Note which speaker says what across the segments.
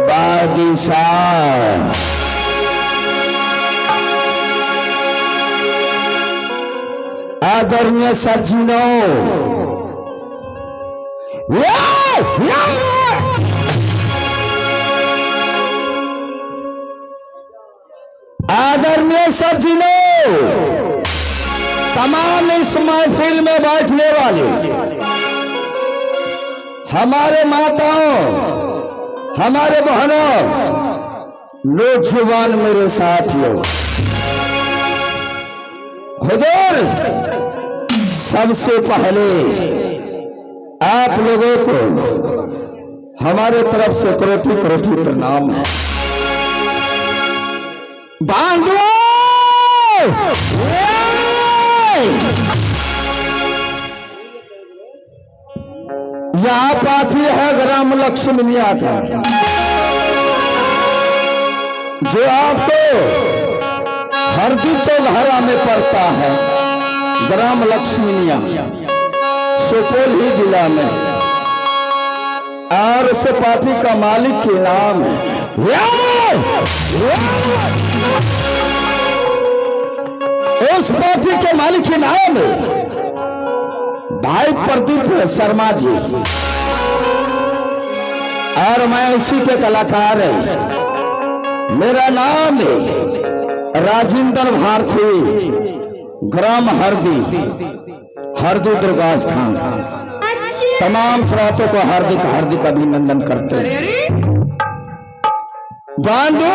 Speaker 1: बादशाह आदरणीय सज्जनों, आदरणीय सज्जनों, तमाम इस महफिल में बैठने वाले हमारे माताओं, हमारे बहनों, नौजवान मेरे साथियों, हुजूर, सबसे पहले आप लोगों को हमारे तरफ से करोटी करोटी प्रणाम है। बांधो यहाँ पार्टी है ग्राम लक्ष्मीनिया का, जो आपको हरदी चौघरा में पड़ता है। ग्राम लक्ष्मीनिया सुपौल ही जिला में, और उस पार्टी का मालिक के नाम है, उस पार्टी के मालिक के नाम है भाई प्रदीप शर्मा जी, और मैं उसी के कलाकार है। मेरा नाम है राजेंद्र भारती, ग्राम हरदी, हरदी दुर्गा स्थान। तमाम श्रोताओं को हार्दिक हार्दिक अभिनंदन करते हैं। बांधो,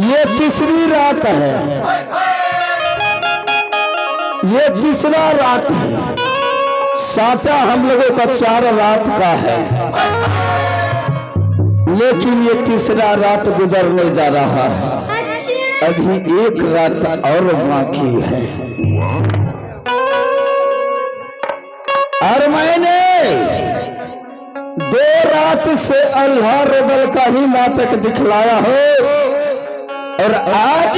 Speaker 1: ये तीसरी रात है, ये तीसरा रात है। साता हम लोगों का 4 रात का है, लेकिन ये तीसरा रात गुजरने जा रहा है। अभी 1 रात और बाकी है। और मैंने 2 रात से अल्लाह रबल का ही नाटक दिखलाया हो, और आज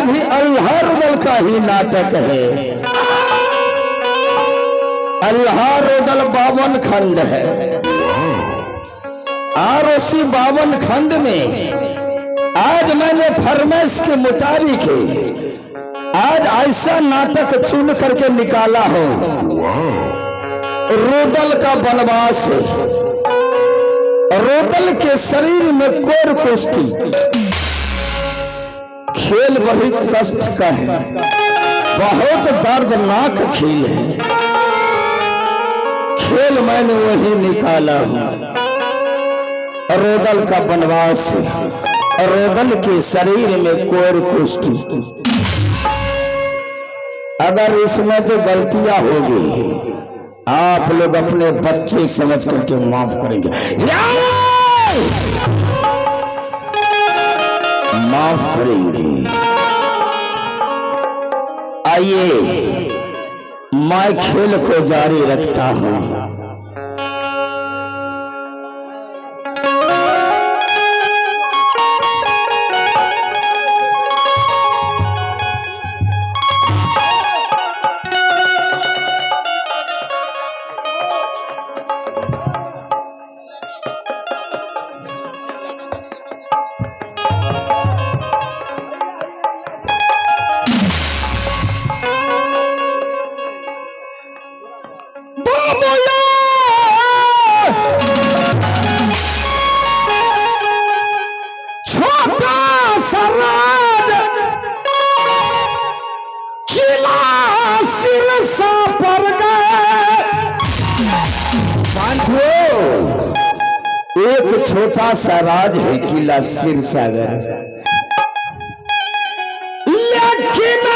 Speaker 1: भी अल्लाह रबल का ही नाटक है। अल्लाह रबल 52 खंड है, और उसी 52 खंड में आज मैंने फरमाइश के मुताबिक आज ऐसा नाटक चुन करके निकाला हो। रोदल का वनवास है। रोदल के शरीर में कोर कुश्ती, खेल बड़ी कष्ट का है, बहुत दर्दनाक खेल है। खेल मैंने वही निकाला हूं। रोदल का वनवास है, रोदल के शरीर में कोर कुश्ती। अगर इसमें जो गलतियां होगी, आप लोग अपने बच्चे समझ करके माफ करेंगे, माफ करेंगे। आइए, मैं खेल को जारी रखता हूं। एक छोटा सा राज है किला सिरसागर, लेकिन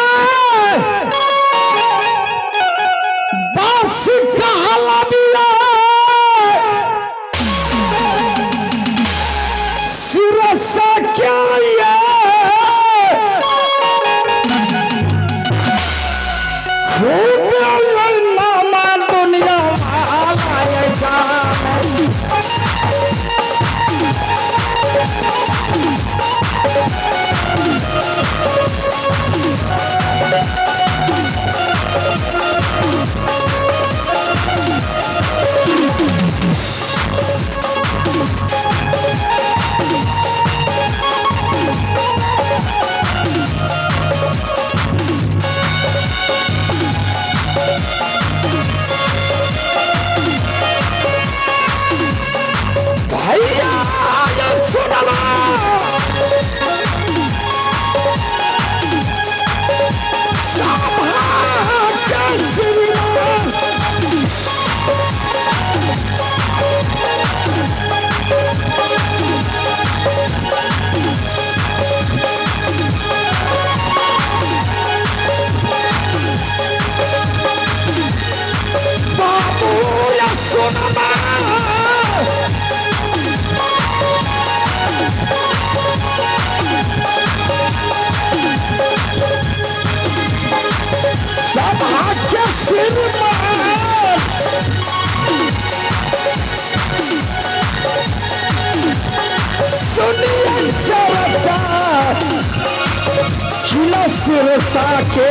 Speaker 1: सिर साके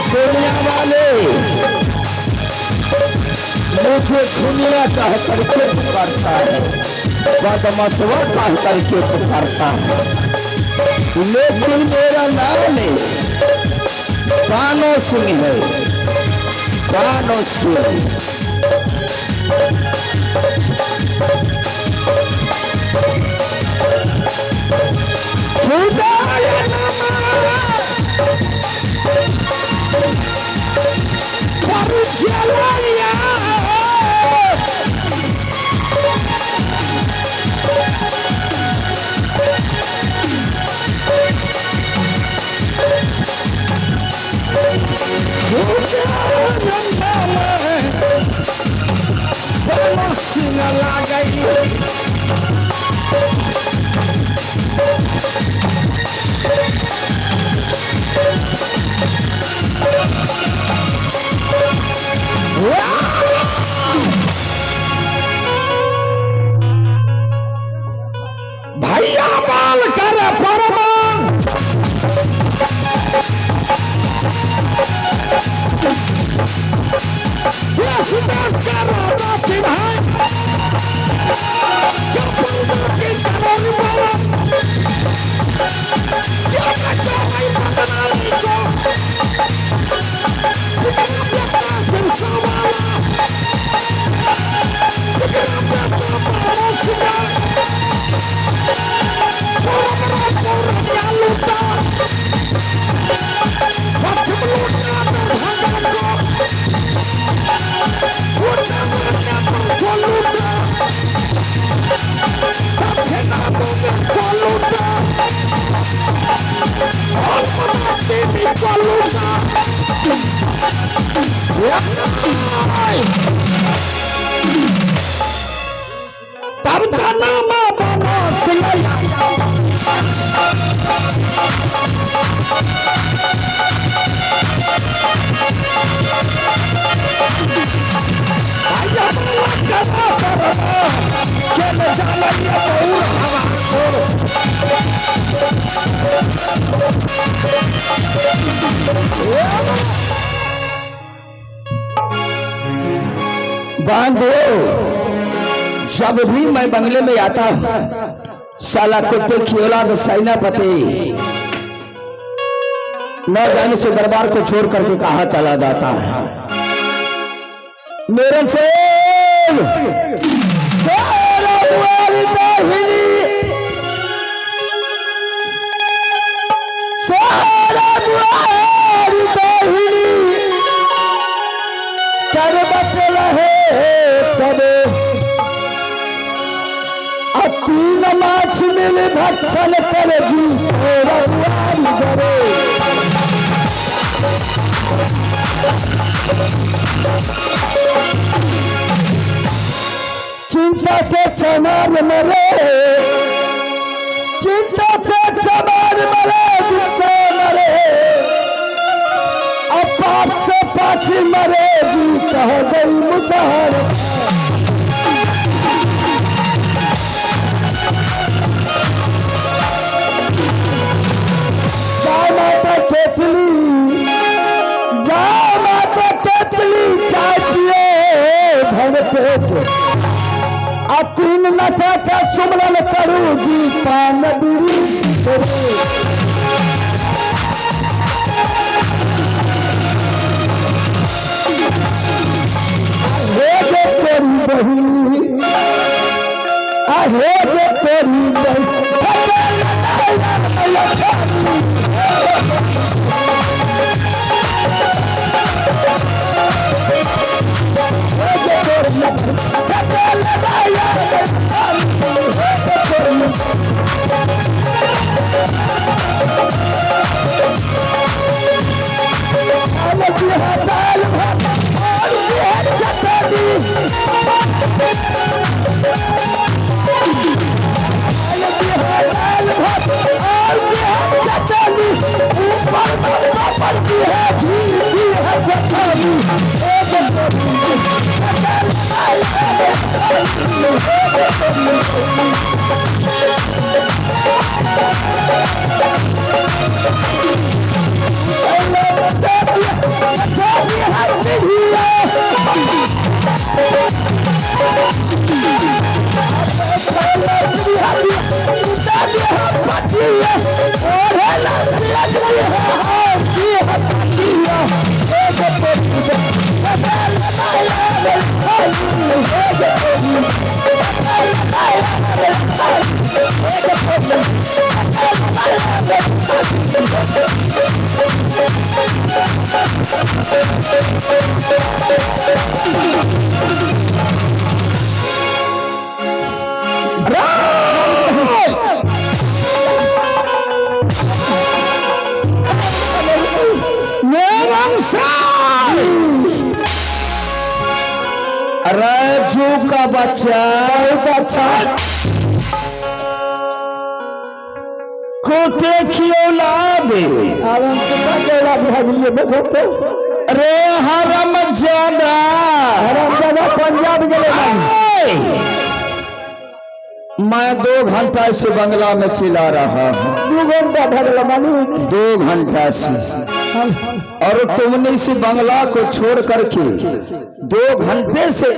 Speaker 1: दुनिया वाले मुझे दुनिया कह करके पुकारता है, बदमशवा कह करके पुकारता है, लेकिन मेरा नाम कानो सिंह है। कानो सिंह भैया बाल कर परमान तब का नाम बनो सिंह बांधो। जब भी मैं बंगले में आता हूं, साला कुत्ते की औलाद सेनापति न जाने से दरबार को छोड़ करके कहा चला जाता है। मेरे से तीन माछ मिल भक्षण कर जी करे। चिंता से चमार मरे, चिंता से चमार मरे, जिससे मरे अब पाप से पाछी मरे जी कह गई मुसहर। तीन नशा का सुमरन करूँ जी पान बीड़ी तेरी बही आहे तेरी बही राजू का बच्चा को देखियो औलाद रे हरम ज्यादा पंजाब गए। मैं 2 घंटा से बंगला में चिल्ला रहा हूँ।
Speaker 2: 2 घंटा भगला मालिक,
Speaker 1: 2 घंटा से, और तुमने इस बंगला को छोड़ करके 2 घंटे से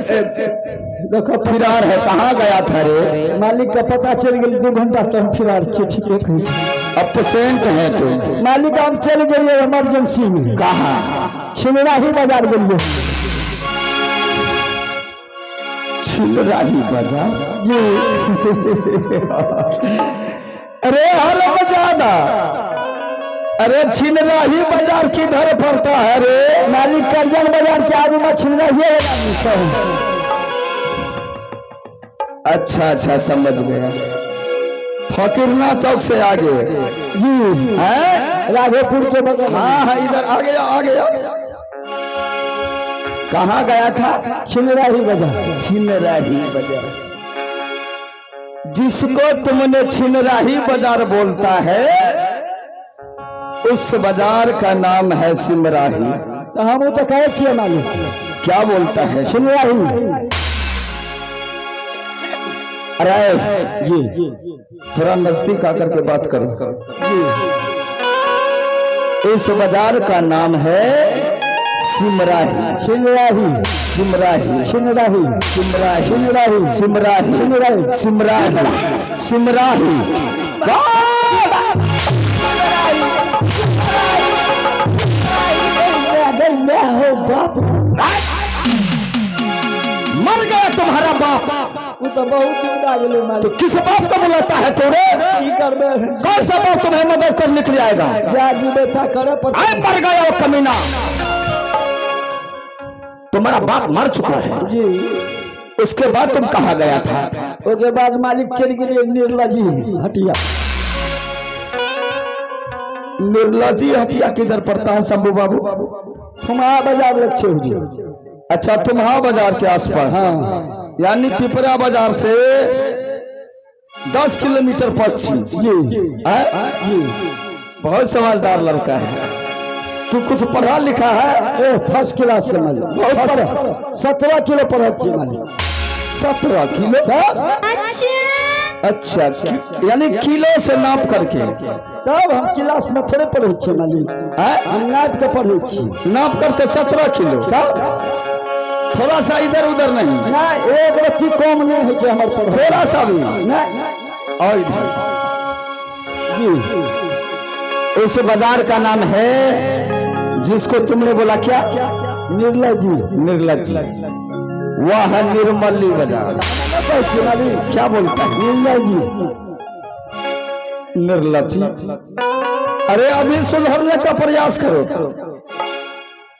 Speaker 2: देखो
Speaker 1: फिरार है। कहाँ गया था रे?
Speaker 2: मालिक का पता चल गया 2 घंटा से हम फिरार ठीक है।
Speaker 1: अब पेशेंट है तो
Speaker 2: मालिक हम चल गए इमरजेंसी में।
Speaker 1: कहाँ?
Speaker 2: छिलराही बाजार गए।
Speaker 1: छिलराही बाजार
Speaker 2: जी।
Speaker 1: अरे हर बजाना, अरे छिलराही बाजार किधर पड़ता है रे?
Speaker 2: मालिक करजन बाजार के आगे में छिलराही।
Speaker 1: अच्छा अच्छा समझ गया। फकीरना चौक से आगे
Speaker 2: जी
Speaker 1: है,
Speaker 2: राघोपुर के बगल।
Speaker 1: हाँ हाँ इधर आ गया आ गया। कहाँ गया था?
Speaker 2: छिलराही बाजार।
Speaker 1: छिलराही बाजार, जिसको तुमने छिलराही बाजार बोलता है उस बाजार का नाम है सिमराही।
Speaker 2: तो हम तो कहे छिए मालिक।
Speaker 1: क्या बोलता है?
Speaker 2: छिलराही।
Speaker 1: अरे
Speaker 2: जी
Speaker 1: थोड़ा नजदीक आकर के बात करो।
Speaker 2: जी।
Speaker 1: इस बाजार का नाम है सिमराही।
Speaker 2: छिलराही।
Speaker 1: सिमराही
Speaker 2: छिलराही।
Speaker 1: सिमराही
Speaker 2: छिलराही।
Speaker 1: सिमराही
Speaker 2: छिलराही।
Speaker 1: सिमराही सिमराही।
Speaker 2: हो बाप,
Speaker 1: मर गया तुम्हारा बाप।
Speaker 2: वो तो बहुत दिखा गए मालिक।
Speaker 1: तो किस बाप को बुलाता है तोरे?
Speaker 2: की करबे?
Speaker 1: कौन सा बाप तुम्हें मदद कर निकल आएगा?
Speaker 2: जा जी बेटा करे पर
Speaker 1: आए मर गया वो कमीना। तुम्हारा बाप मर चुका है।
Speaker 2: जी।
Speaker 1: उसके बाद तुम कहाँ गया था?
Speaker 2: उसके बाद मालिक चल गए निर्ला जी हटिया।
Speaker 1: निर्ला जी हटिया किधर पड़ता है शंभू बाबू?
Speaker 2: तुम्हारा बाजार लक्ष्य जी।
Speaker 1: अच्छा तुम्हारा बाजार के आसपास।
Speaker 2: हाँ।
Speaker 1: यानी पिपरा बाजार से 10 किलोमीटर पश्चिम।
Speaker 2: जी
Speaker 1: जी। बहुत समझदार लड़का है। तू कुछ पढ़ा लिखा है?
Speaker 2: फर्स्ट क्लास से मालिक। 17 किलो पढ़ा चाहिए मालिक।
Speaker 1: 17 किलो? अच्छा यानी किलो से नाप करके।
Speaker 2: तब हम क्लास में थोड़े पढ़े छे मालिक। हम नाप के पढ़े छी।
Speaker 1: नाप करके 17 किलो? थोड़ा सा इधर उधर नहीं
Speaker 2: ना, एक रत्ती कम नहीं है जे हमर पढ़े।
Speaker 1: थोड़ा सा भी
Speaker 2: ना।
Speaker 1: और इधर
Speaker 2: जी।
Speaker 1: उस बाजार का नाम है जिसको तुमने बोला क्या?
Speaker 2: निर्ला जी।
Speaker 1: निर्ला जी। वह है निर्मली बाजार। क्या बोलता है?
Speaker 2: निर्ला जी।
Speaker 1: निर्ला जी। अरे अभी सुधरने का प्रयास करो।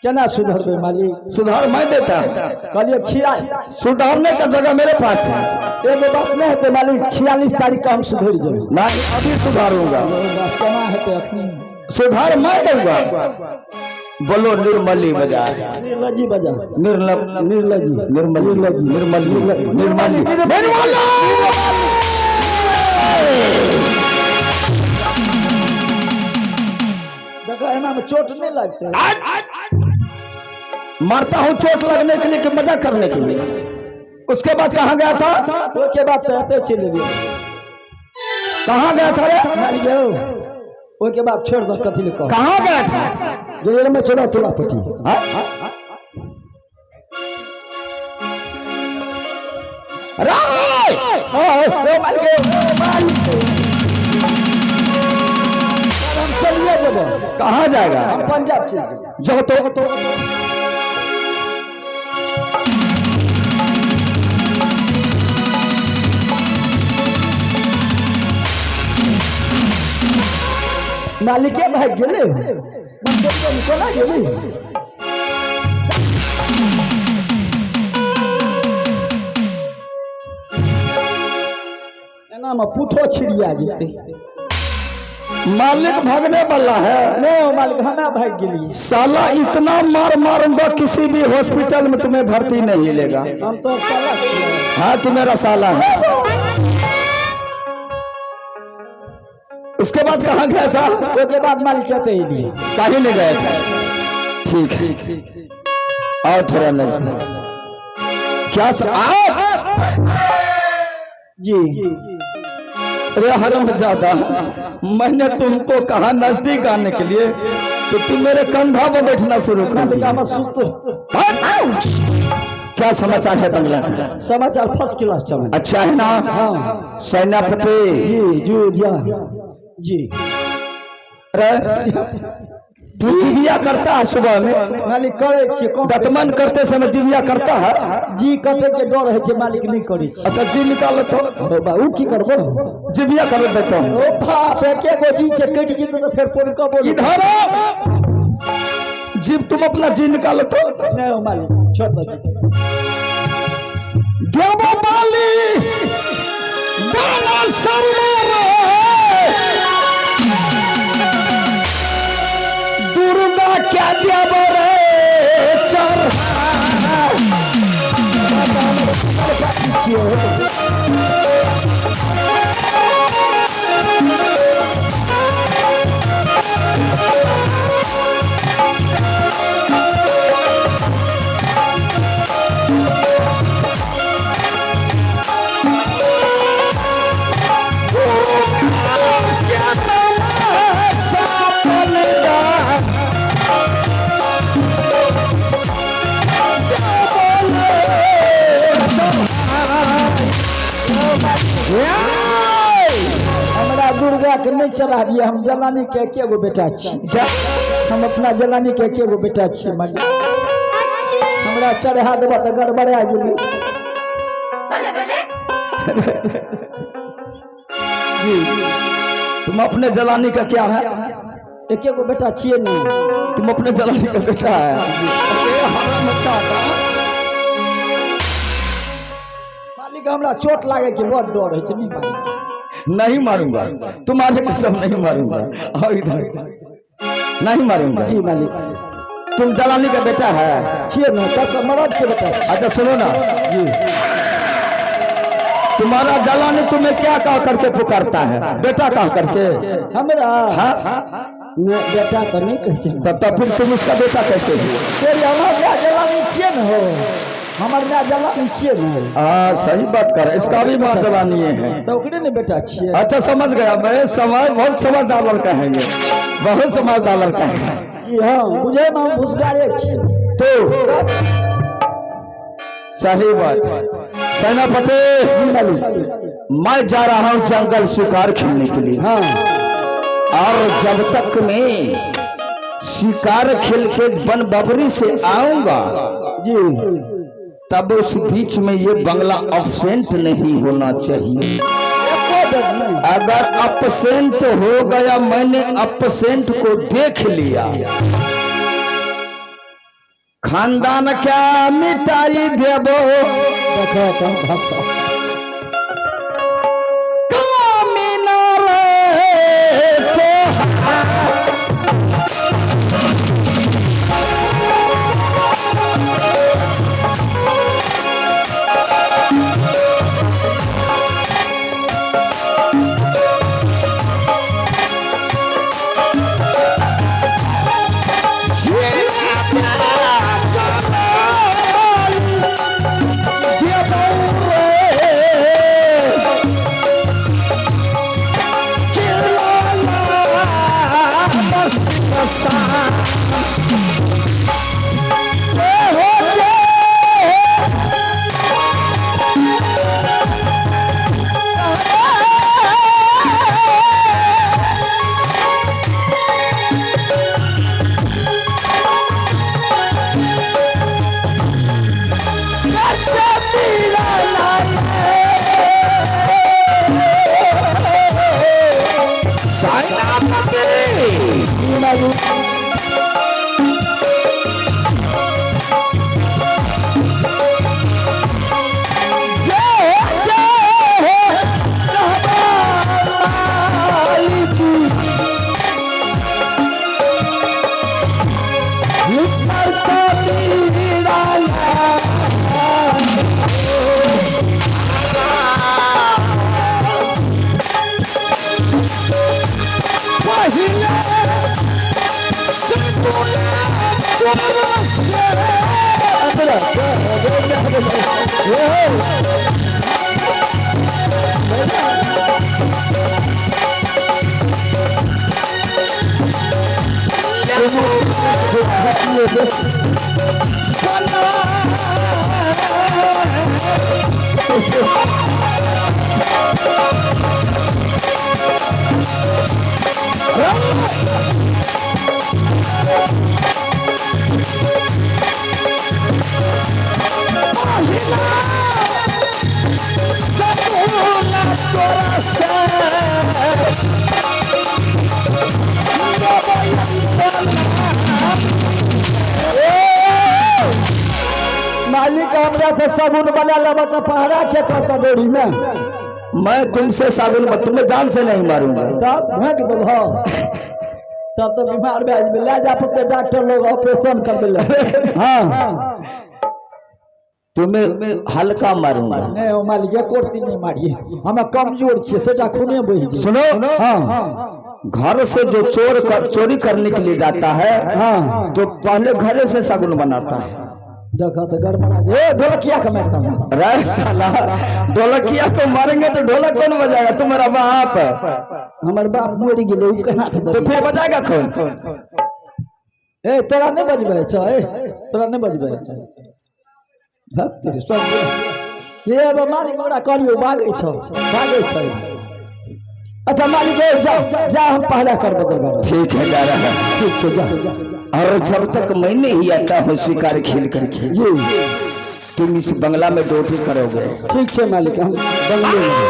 Speaker 2: क्या ना सुधर मालिक?
Speaker 1: सुधार मैं देता
Speaker 2: कहलिए 46।
Speaker 1: सुधारने का जगह मेरे पास है।
Speaker 2: एक बात नहीं है मालिक, 46 तारीख का हम सुधर जाए।
Speaker 1: मैं अभी सुधारूंगा। सुधार मैं दूंगा। बोलो निर्मली बाजार।
Speaker 2: निर्ला जी बाजार।
Speaker 1: निर्ला
Speaker 2: निर्ला जी।
Speaker 1: निर्मली निर्मली निर्मली निर्मली।
Speaker 2: देखो एना में चोट नहीं लगते।
Speaker 1: मरता हूँ चोट लगने के लिए कि मजा करने के लिए? उसके बाद कहाँ गया था?
Speaker 2: उसके बाद कहते चले गए।
Speaker 1: कहाँ गया था रे?
Speaker 2: मालिक उसके बाद छोड़ दो कथी लिखो।
Speaker 1: कहाँ गया था?
Speaker 2: जेल में चला तुला पटी। हम चलिए जब
Speaker 1: कहाँ जाएगा?
Speaker 2: पंजाब चलिए
Speaker 1: जो तो
Speaker 2: मालिके भाग गेले निकला गेले। एना में पुठो छिड़िया जेते।
Speaker 1: मालिक भागने वाला है।
Speaker 2: नहीं मालिक हमें भाग गेली।
Speaker 1: साला इतना मार मारूंगा किसी भी हॉस्पिटल में तुम्हें भर्ती नहीं लेगा।
Speaker 2: हम तो साला
Speaker 1: हाँ तू मेरा साला है। उसके बाद कहाँ गया था?
Speaker 2: उसके बाद मालिक कहते ही नहीं
Speaker 1: कहीं नहीं गया था। ठीक है और थोड़ा नजदीक क्या
Speaker 2: जी।
Speaker 1: अरे हरम ज्यादा मैंने तुमको कहा नजदीक आने के लिए तो तुम मेरे कंधा पर बैठना शुरू कर दिया। क्या समाचार है बंगला का?
Speaker 2: समाचार फर्स्ट क्लास चल।
Speaker 1: अच्छा है ना?
Speaker 2: हाँ
Speaker 1: सेनापति
Speaker 2: जी जी
Speaker 1: अरे तू जिविया करता है सुबह में?
Speaker 2: मालिक करे
Speaker 1: दतमन करते समय जिविया करता है?
Speaker 2: जी कटे के डर है मालिक नहीं करे।
Speaker 1: अच्छा जी निकालो तो
Speaker 2: बाबू की करबो?
Speaker 1: जिविया कर देता हूँ।
Speaker 2: ओ बाप रे के गो जी से कट जीत तो फिर फोन का बोल।
Speaker 1: इधर जीव तुम अपना जी निकालो तो।
Speaker 2: नहीं मालिक छोड़ दो।
Speaker 1: देवो बाली दाना सरमारे दुर्गा क्या देवो रे चर
Speaker 2: हमरा दुर्गा के नहीं चढ़ा दिया। हम जलानी के गो बेटा छी। हम अपना जलानी के गो बेटा छी। हमरा चढ़ा देबा तो गड़बड़ा गेली।
Speaker 1: तुम अपने जलानी का क्या है?
Speaker 2: एक गो बेटा छिए नहीं।
Speaker 1: तुम अपने जलानी का बेटा है।
Speaker 2: मालिक हमरा चोट लागे के बहुत डर है।
Speaker 1: नहीं मारूंगा तुम्हारे कसम नहीं मारूंगा। और इधर नहीं मारूंगा।
Speaker 2: जी मालिक
Speaker 1: तुम जलानी का बेटा है?
Speaker 2: छिए ना तक मर्द के बेटा।
Speaker 1: अच्छा सुनो ना
Speaker 2: जी
Speaker 1: तुम्हारा जलानी तुम्हें क्या कह करके पुकारता है? बेटा कह करके?
Speaker 2: हमरा
Speaker 1: हाँ
Speaker 2: बेटा तो नहीं कह।
Speaker 1: तब फिर तुम उसका बेटा कैसे हो?
Speaker 2: हमारा जलानी छिए न हो। हमार माँ जलानी छिए न।
Speaker 1: हाँ सही बात कर। इसका भी माँ जलानी है
Speaker 2: तो ओकरे ने बेटा छिए।
Speaker 1: अच्छा समझ गया मैं। समझ बहुत समझदार लड़का है ये। बहुत समझदार लड़का है।
Speaker 2: हाँ मुझे मैं घुसगारे छी।
Speaker 1: तो सही बात है। सेनापति मैं जा रहा हूँ जंगल शिकार खेलने के लिए।
Speaker 2: हाँ
Speaker 1: और जब तक मैं शिकार खेल के वन बबरी से आऊंगा
Speaker 2: जी
Speaker 1: तब उस बीच में ये बंगला अपसेंट नहीं होना चाहिए। अगर अपसेंट हो गया, मैंने अपसेंट को देख लिया, खानदान क्या मिटाई देबो। सेनापति
Speaker 2: मालिक हमरा से साबुन बना लेबा तो पहरा के कहता डोरी में
Speaker 1: मैं तुमसे साबुन तुम्हें जान से नहीं मारूंगा।
Speaker 2: तब भाग दो तब तो बीमार बैज में ले जा पड़ते डॉक्टर लोग ऑपरेशन कर ले। हाँ
Speaker 1: तुम्हें हल्का मारूंगा।
Speaker 2: नहीं ओ मालिक ये कोर्ती नहीं मारिए हमें कमजोर छे सेटा खूने बही।
Speaker 1: सुनो घर से जो चोरी करने के लिए जाता है तो पहले घरे से साबुन बनाता है।
Speaker 2: देखा तो गड़बड़ा ए ढोलकिया का मारता हूं
Speaker 1: रे साला ढोलकिया को मारेंगे तो ढोलक कौन बजाएगा? तुम्हारा बाप
Speaker 2: हमारे बाप मर गेले
Speaker 1: तो फिर बजाएगा कौन?
Speaker 2: ए तोरा नहीं बजबे छ ए तोरा नहीं बजबे छ भक्त रे सब ये अब मालिक मोरा करियो भागे छ। अच्छा मालिक जा हम पहला कर बदल।
Speaker 1: ठीक है जा रहा है।
Speaker 2: ठीक है जा।
Speaker 1: और जब तक मैं नहीं आता हूँ शिकार खेल करके तुम इस बंगला में ड्यूटी करोगे।
Speaker 2: ठीक है मालिक हम बंगले में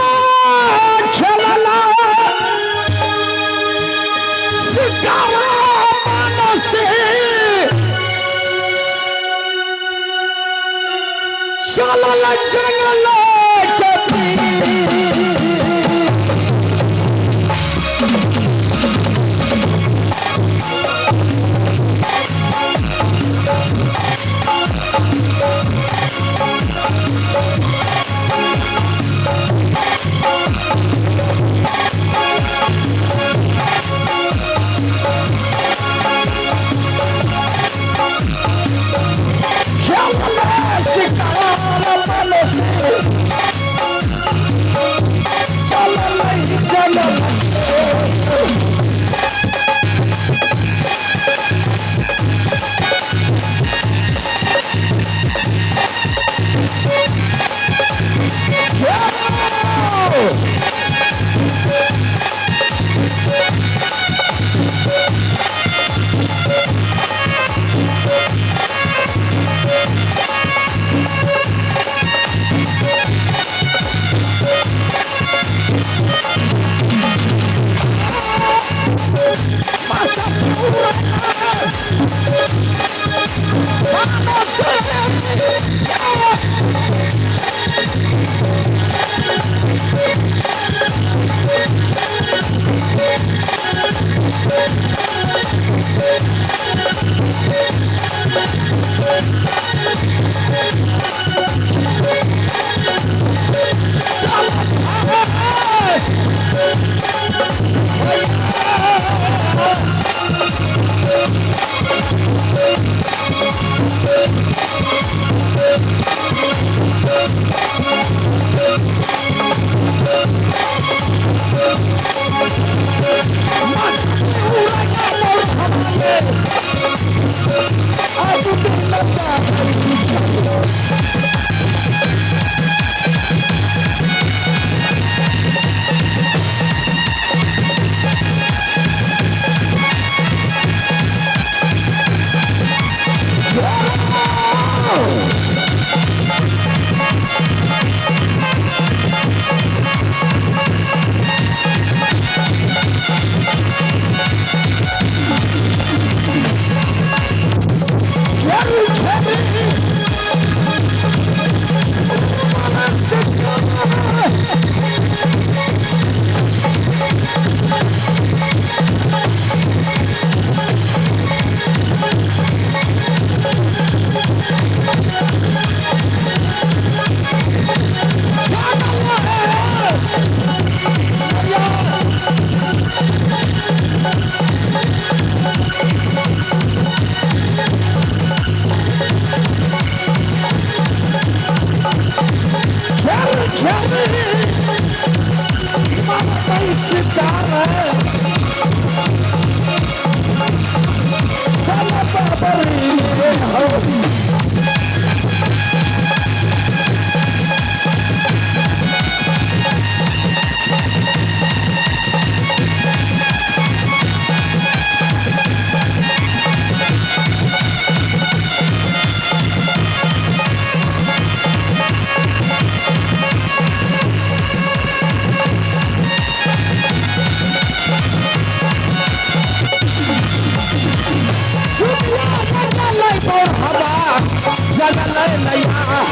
Speaker 1: जगल नैया